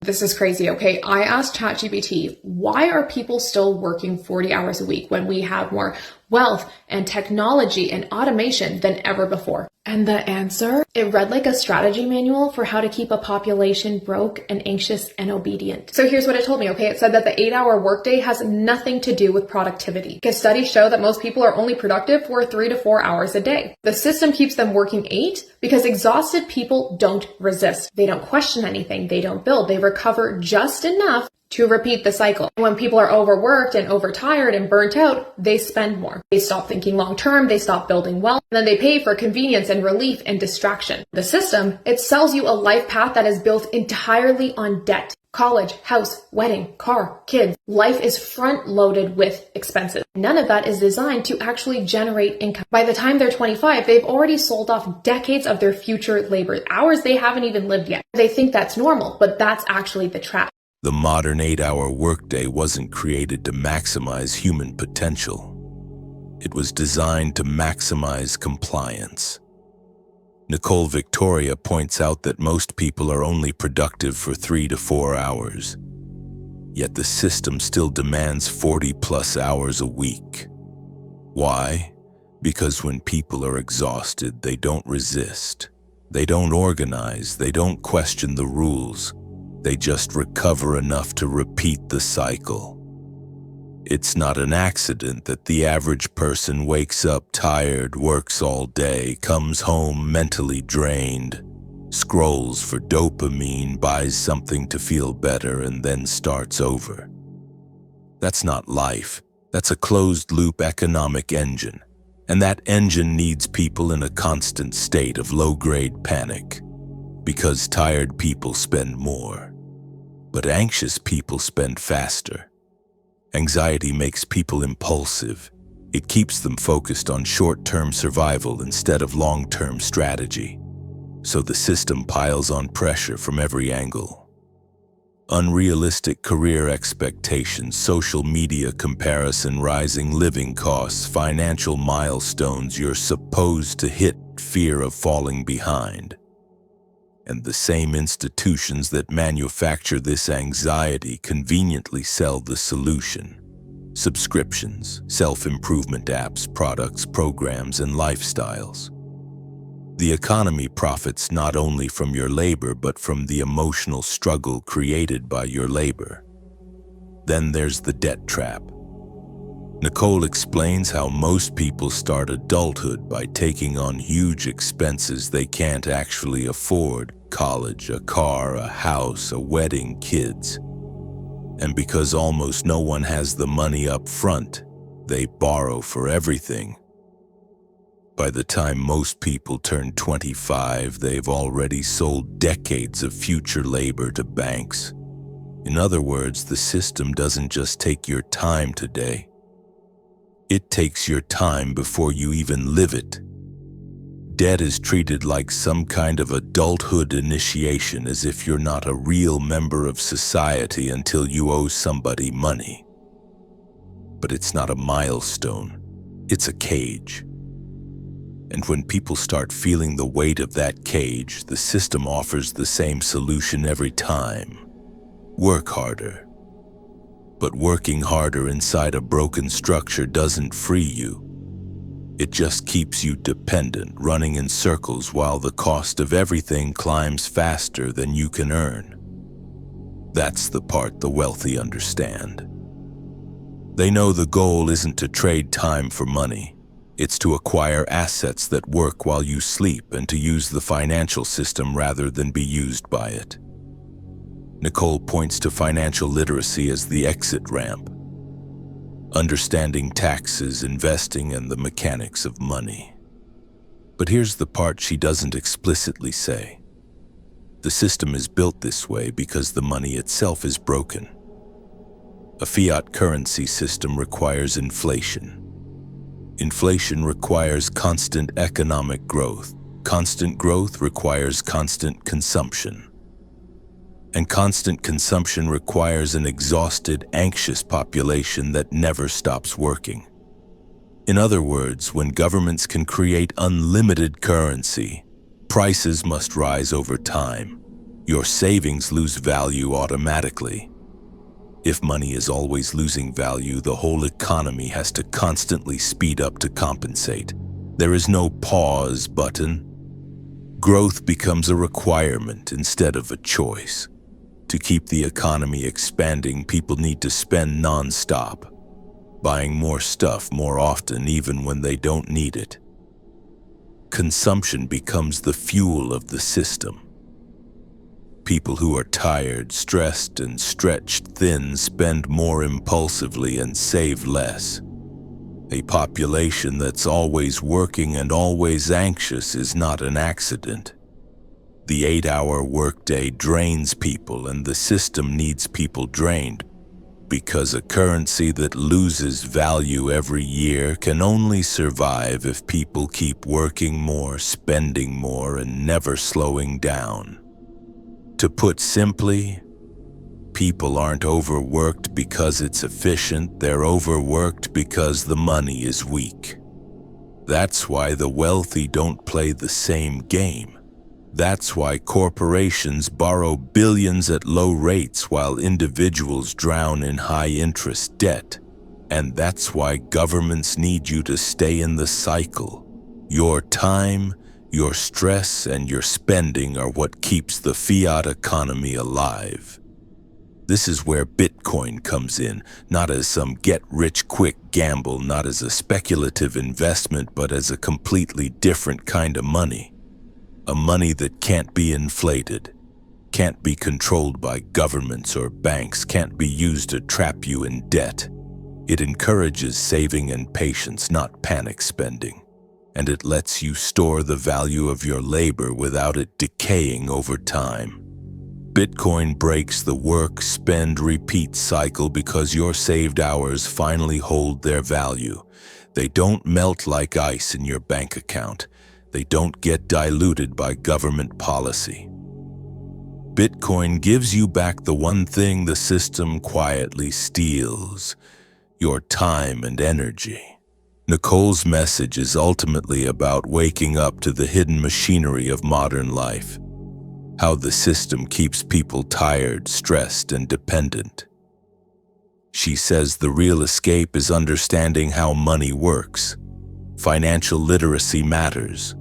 This is crazy, okay? I asked ChatGPT, why are people still working 40 hours a week when we have more wealth and technology and automation than ever before? And the answer, it read like a strategy manual for how to keep a population broke and anxious and obedient. So here's what it told me, okay? It said that the 8-hour workday has nothing to do with productivity, because studies show that most people are only productive for 3 to 4 hours a day. The system keeps them working 8 because exhausted people don't resist. They don't question anything. They don't build. They recover just enough to repeat the cycle. When people are overworked and overtired and burnt out, they spend more. They stop thinking long term, they stop building wealth, and then they pay for convenience and relief and distraction. The system, it sells you a life path that is built entirely on debt. College, house, wedding, car, kids. Life is front loaded with expenses. None of that is designed to actually generate income. By the time they're 25, they've already sold off decades of their future labor hours they haven't even lived yet. They think that's normal, but that's actually the trap. The modern 8-hour workday wasn't created to maximize human potential. It was designed to maximize compliance. Nicole Victoria points out that most people are only productive for 3 to 4 hours, yet the system still demands 40+ hours a week. Why? Because when people are exhausted, they don't resist. They don't organize. They don't question the rules. They just recover enough to repeat the cycle. It's not an accident that the average person wakes up tired, works all day, comes home mentally drained, scrolls for dopamine, buys something to feel better, and then starts over. That's not life. That's a closed-loop economic engine. And that engine needs people in a constant state of low-grade panic, because tired people spend more. But anxious people spend faster. Anxiety makes people impulsive. It keeps them focused on short-term survival instead of long-term strategy. So the system piles on pressure from every angle. Unrealistic career expectations, social media comparison, rising living costs, financial milestones you're supposed to hit, fear of falling behind. And the same institutions that manufacture this anxiety conveniently sell the solution. Subscriptions, self-improvement apps, products, programs, and lifestyles. The economy profits not only from your labor, but from the emotional struggle created by your labor. Then there's the debt trap. Nicole explains how most people start adulthood by taking on huge expenses they can't actually afford: college, a car, a house, a wedding, kids. And because almost no one has the money up front, they borrow for everything. By the time most people turn 25, they've already sold decades of future labor to banks. In other words, the system doesn't just take your time today. It takes your time before you even live it. Debt is treated like some kind of adulthood initiation, as if you're not a real member of society until you owe somebody money. But it's not a milestone, it's a cage. And when people start feeling the weight of that cage, the system offers the same solution every time: work harder. But working harder inside a broken structure doesn't free you. It just keeps you dependent, running in circles while the cost of everything climbs faster than you can earn. That's the part the wealthy understand. They know the goal isn't to trade time for money. It's to acquire assets that work while you sleep and to use the financial system rather than be used by it. Nicole points to financial literacy as the exit ramp. Understanding taxes, investing, and the mechanics of money. But here's the part she doesn't explicitly say. The system is built this way because the money itself is broken. A fiat currency system requires inflation. Inflation requires constant economic growth. Constant growth requires constant consumption. And constant consumption requires an exhausted, anxious population that never stops working. In other words, when governments can create unlimited currency, prices must rise over time. Your savings lose value automatically. If money is always losing value, the whole economy has to constantly speed up to compensate. There is no pause button. Growth becomes a requirement instead of a choice. To keep the economy expanding, people need to spend non-stop, buying more stuff more often even when they don't need it. Consumption becomes the fuel of the system. People who are tired, stressed, and stretched thin spend more impulsively and save less. A population that's always working and always anxious is not an accident. The 8-hour workday drains people, and the system needs people drained, because a currency that loses value every year can only survive if people keep working more, spending more, and never slowing down. To put simply, people aren't overworked because it's efficient, they're overworked because the money is weak. That's why the wealthy don't play the same game. That's why corporations borrow billions at low rates while individuals drown in high-interest debt. And that's why governments need you to stay in the cycle. Your time, your stress, and your spending are what keeps the fiat economy alive. This is where Bitcoin comes in, not as some get-rich-quick gamble, not as a speculative investment, but as a completely different kind of money. A money that can't be inflated, can't be controlled by governments or banks, can't be used to trap you in debt. It encourages saving and patience, not panic spending. And it lets you store the value of your labor without it decaying over time. Bitcoin breaks the work, spend, repeat cycle because your saved hours finally hold their value. They don't melt like ice in your bank account. They don't get diluted by government policy. Bitcoin gives you back the one thing the system quietly steals: your time and energy. Nicole's message is ultimately about waking up to the hidden machinery of modern life, how the system keeps people tired, stressed, and dependent. She says the real escape is understanding how money works. Financial literacy matters.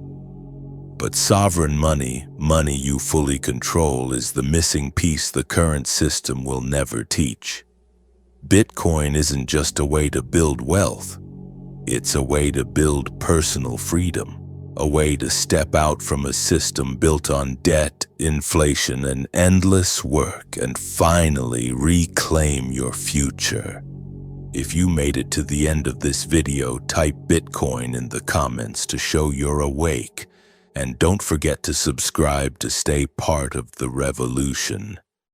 But sovereign money, money you fully control, is the missing piece the current system will never teach. Bitcoin isn't just a way to build wealth. It's a way to build personal freedom, a way to step out from a system built on debt, inflation, and endless work, and finally reclaim your future. If you made it to the end of this video, type Bitcoin in the comments to show you're awake, and don't forget to subscribe to stay part of the revolution.